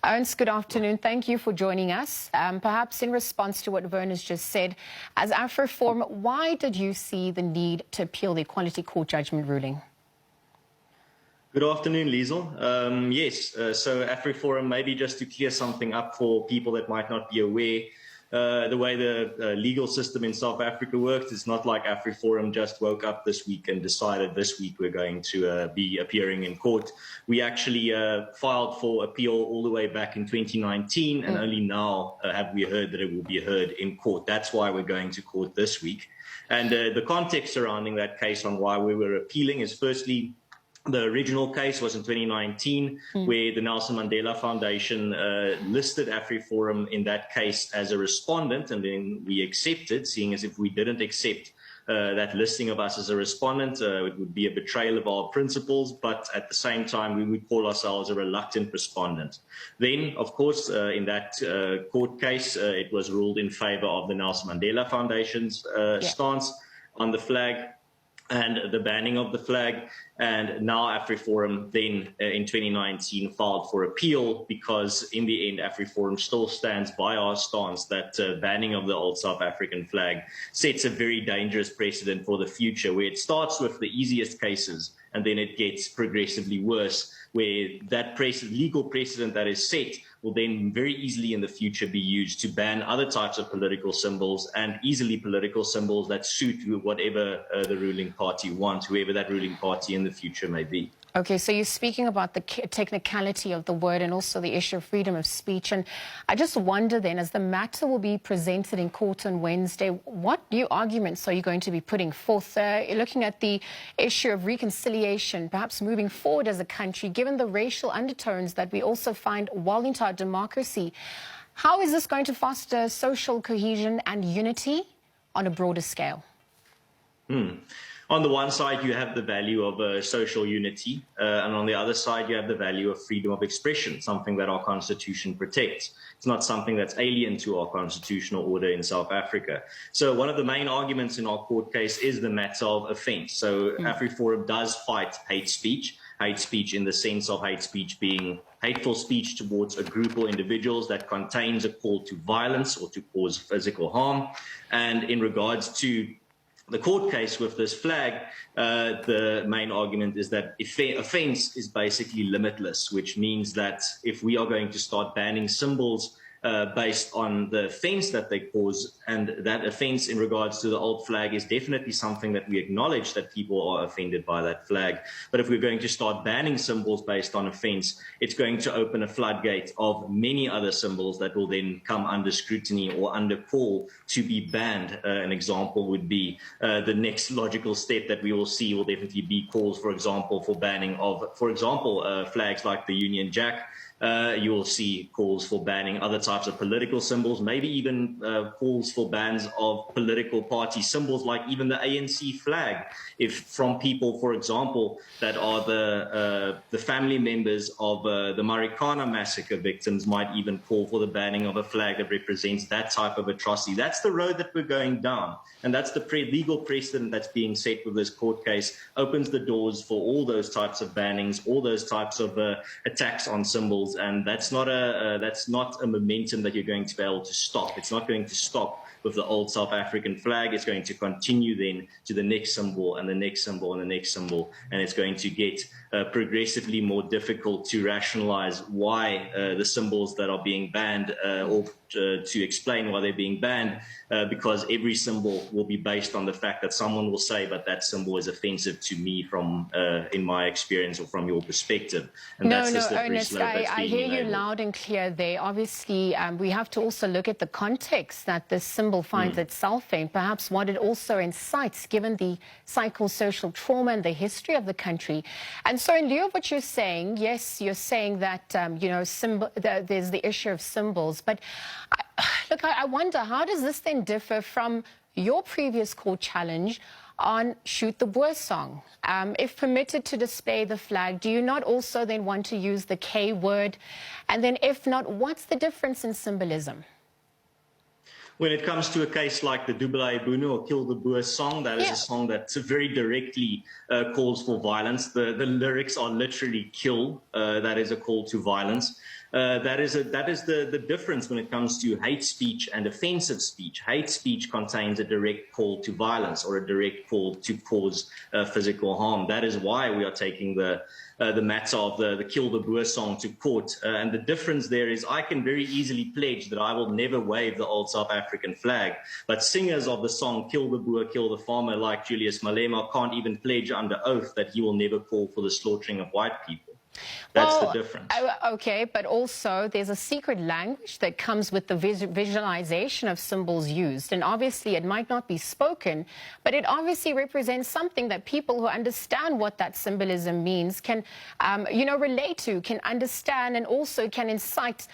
Ernst, good afternoon. Thank you for joining us. Perhaps in response to what Vern has just said, as AfriForum, why did you see the need to appeal the Equality Court judgment ruling? Good afternoon, Liesl. Yes, so AfriForum, maybe just to clear something up for people that might not be aware, the way the legal system in South Africa works, it's not like AfriForum just woke up this week and decided this week we're going to be appearing in court. We actually filed for appeal all the way back in 2019, and only now have we heard that it will be heard in court. That's why we're going to court this week. And the context surrounding that case on why we were appealing is firstly, the original case was in 2019, where the Nelson Mandela Foundation listed AfriForum in that case as a respondent, and then we accepted, seeing as if we didn't accept that listing of us as a respondent, it would be a betrayal of our principles, but at the same time, we would call ourselves a reluctant respondent. Then, of course, in that court case, it was ruled in favor of the Nelson Mandela Foundation's stance on the flag and the banning of the flag. And now AfriForum then in 2019 filed for appeal, because in the end AfriForum still stands by our stance that banning of the old South African flag sets a very dangerous precedent for the future, where it starts with the easiest cases and then it gets progressively worse, where that legal precedent that is set will then very easily in the future be used to ban other types of political symbols, and easily political symbols that suit whatever the ruling party wants, whoever that ruling party in the future may be. Okay, so you're speaking about the technicality of the word and also the issue of freedom of speech. And I just wonder then, as the matter will be presented in court on Wednesday, what new arguments are you going to be putting forth? Looking at the issue of reconciliation, perhaps moving forward as a country, given the racial undertones that we also find well into our democracy, how is this going to foster social cohesion and unity on a broader scale? On the one side, you have the value of social unity, and on the other side, you have the value of freedom of expression, something that our constitution protects. It's not something that's alien to our constitutional order in South Africa. So one of the main arguments in our court case is the matter of offense. So AfriForum does fight hate speech in the sense of hate speech being hateful speech towards a group or individuals that contains a call to violence or to cause physical harm. And in regards to the court case with this flag, the main argument is that offense is basically limitless, which means that if we are going to start banning symbols based on the offense that they cause, and that offense in regards to the old flag is definitely something that we acknowledge that people are offended by that flag. But if we're going to start banning symbols based on offense, it's going to open a floodgate of many other symbols that will then come under scrutiny or under call to be banned. An example would be the next logical step that we will see will definitely be calls, for example, for banning of, flags like the Union Jack. You will see calls for banning other types of political symbols, maybe even calls for bans of political party symbols, like even the ANC flag. If from people, for example, that are the family members of the Marikana massacre victims might even call for the banning of a flag that represents that type of atrocity. That's the road that we're going down. And that's the legal precedent that's being set with this court case, opens the doors for all those types of bannings, all those types of attacks on symbols. And that's not a momentum that you're going to be able to stop. It's not going to stop with the old South African flag. It's going to continue then to the next symbol and the next symbol and the next symbol. And it's going to get progressively more difficult to rationalize why the symbols that are being banned or to explain why they're being banned, because every symbol will be based on the fact that someone will say, but that symbol is offensive to me from, in my experience or from your perspective. And no, Ernest, I hear you loud and clear there. Obviously, we have to also look at the context that this symbol finds itself in, perhaps what it also incites, given the psychosocial trauma and the history of the country. And so in lieu of what you're saying, yes, you're saying that, there's the issue of symbols, but look, I wonder, how does this then differ from your previous court challenge on Shoot the Boer song? If permitted to display the flag, do you not also then want to use the K word? And then if not, what's the difference in symbolism? When it comes to a case like the Dubela Ibunu or Kill the Boer song, that is a song that very directly calls for violence. The lyrics are literally kill. That is a call to violence. That is the difference when it comes to hate speech and offensive speech. Hate speech contains a direct call to violence or a direct call to cause physical harm. That is why we are taking the matter of the Kill the Boer song to court. And the difference there is I can very easily pledge that I will never wave the old South African flag. But singers of the song Kill the Boer, Kill the Farmer, like Julius Malema, can't even pledge under oath that he will never call for the slaughtering of white people. That's the difference. Okay, but also there's a secret language that comes with the visualization of symbols used. And obviously it might not be spoken, but it obviously represents something that people who understand what that symbolism means can, relate to, can understand, and also can incite,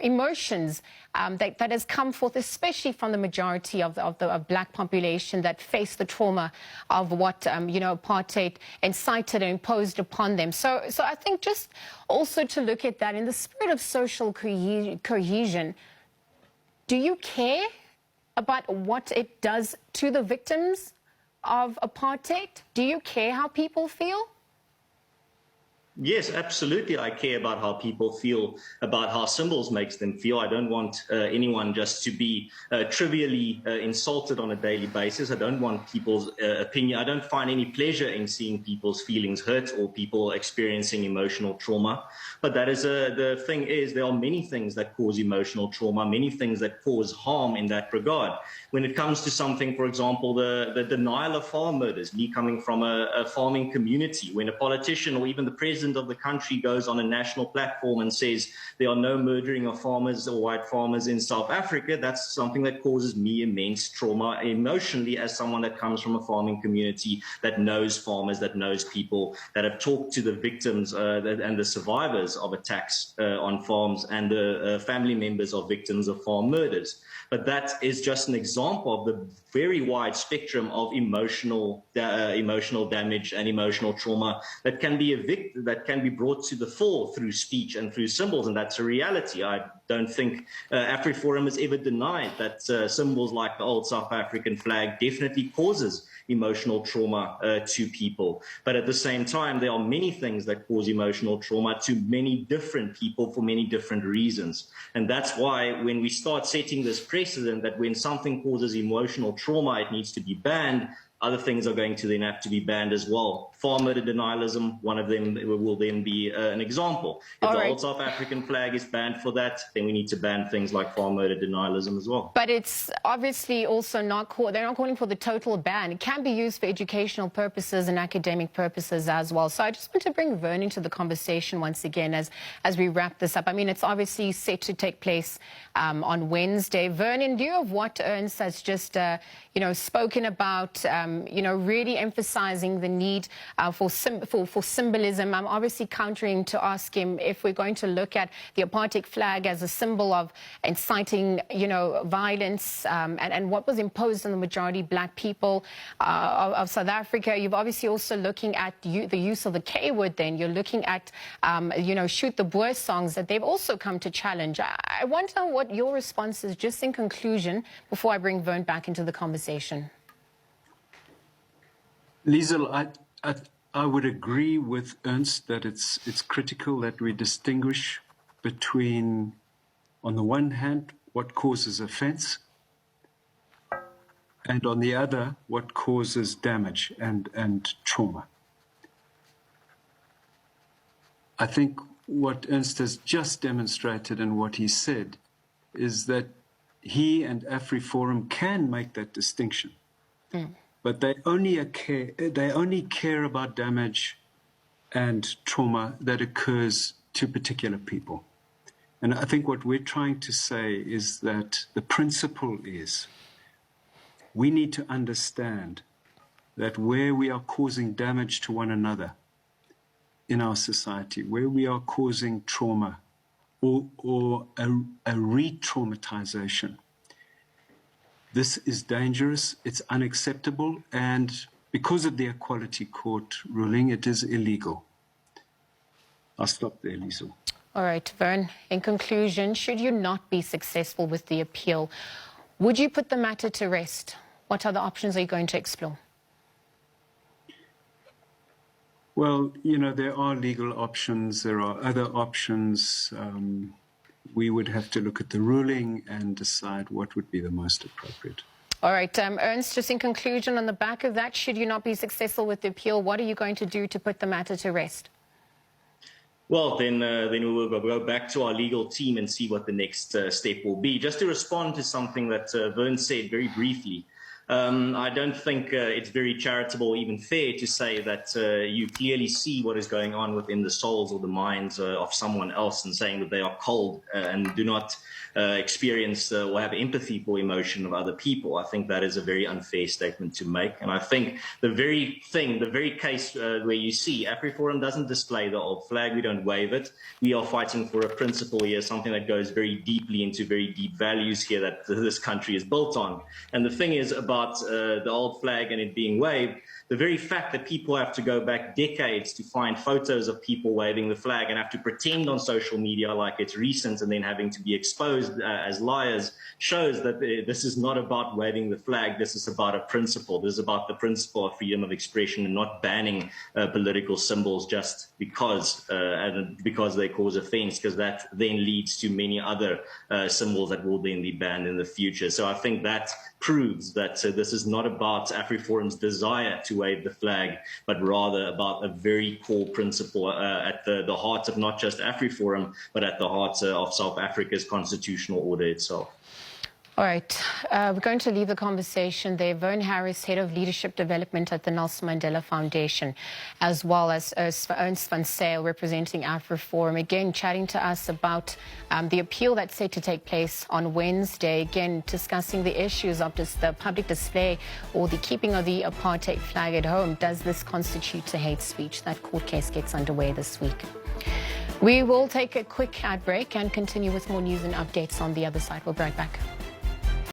emotions that has come forth, especially from the majority of the black population that face the trauma of what, apartheid incited and imposed upon them. So I think just also to look at that in the spirit of social cohesion, do you care about what it does to the victims of apartheid? Do you care how people feel? Yes, absolutely. I care about how people feel, about how symbols makes them feel. I don't want anyone just to be trivially insulted on a daily basis. I don't want people's opinion. I don't find any pleasure in seeing people's feelings hurt or people experiencing emotional trauma. But that is the thing is there are many things that cause emotional trauma, many things that cause harm in that regard. When it comes to something, for example, the denial of farm murders, me coming from a farming community, when a politician or even the president of the country goes on a national platform and says there are no murdering of farmers or white farmers in South Africa, that's something that causes me immense trauma emotionally as someone that comes from a farming community that knows farmers, that knows people, that have talked to the victims and the survivors of attacks on farms and the family members of victims of farm murders. But that is just an example of the very wide spectrum of emotional damage and emotional trauma that can be brought to the fore through speech and through symbols, and that's a reality. I don't think AfriForum has ever denied that symbols like the old South African flag definitely causes emotional trauma to people. But at the same time, there are many things that cause emotional trauma to many different people for many different reasons. And that's why when we start setting this precedent that when something causes emotional trauma, it needs to be banned, other things are going to then have to be banned as well. Farm murder denialism, one of them will then be an example. If the old South African flag is banned for that, then we need to ban things like farm murder denialism as well. But it's obviously also they're not calling for the total ban. It can be used for educational purposes and academic purposes as well. So I just want to bring Vern into the conversation once again as we wrap this up. I mean, it's obviously set to take place on Wednesday. Vern, in view of what Ernst has just, spoken about, really emphasizing the need for symbolism. I'm obviously countering to ask him if we're going to look at the apartheid flag as a symbol of inciting, violence and what was imposed on the majority black people of South Africa. You've obviously also looking at the use of the K word then. You're looking at, shoot the Boer songs that they've also come to challenge. I wonder what your response is, just in conclusion, before I bring Vern back into the conversation. Liesel, I would agree with Ernst that it's critical that we distinguish between, on the one hand, what causes offense, and on the other, what causes damage and trauma. I think what Ernst has just demonstrated and what he said is that he and AfriForum can make that distinction. But they only care about damage and trauma that occurs to particular people. And I think what we're trying to say is that the principle is we need to understand that where we are causing damage to one another in our society, where we are causing trauma or a re-traumatization, this is dangerous, it's unacceptable, and because of the Equality Court ruling, it is illegal. I'll stop there, Liesel. All right, Vern, in conclusion, should you not be successful with the appeal, would you put the matter to rest? What other options are you going to explore? Well, there are legal options. There are other options. We would have to look at the ruling and decide what would be the most appropriate. All right, Ernst, just in conclusion, on the back of that, should you not be successful with the appeal, what are you going to do to put the matter to rest? Well, then we will go back to our legal team and see what the next step will be. Just to respond to something that Vern said very briefly, I don't think it's very charitable or even fair to say that you clearly see what is going on within the souls or the minds of someone else and saying that they are cold and do not experience or have empathy for emotion of other people. I think that is a very unfair statement to make. And I think the very case where you see AfriForum doesn't display the old flag, we don't wave it. We are fighting for a principle here, something that goes very deeply into very deep values here that this country is built on. And the thing is about the old flag and it being waved, the very fact that people have to go back decades to find photos of people waving the flag and have to pretend on social media like it's recent and then having to be exposed as liars shows that this is not about waving the flag. This is about a principle. This is about the principle of freedom of expression and not banning political symbols just because they cause offense, because that then leads to many other symbols that will then be banned in the future. So I think that proves that this is not about AfriForum's desire to wave the flag, but rather about a very core principle at the heart of not just AfriForum, but at the heart of South Africa's constitutional order itself. All right, we're going to leave the conversation there. Vern Harris, Head of Leadership Development at the Nelson Mandela Foundation, as well as Ernst van Zyl, representing AfriForum, again chatting to us about the appeal that's set to take place on Wednesday, again discussing the issues of just the public display or the keeping of the apartheid flag at home. Does this constitute a hate speech? That court case gets underway this week. We will take a quick ad break and continue with more news and updates on the other side. We'll be right back.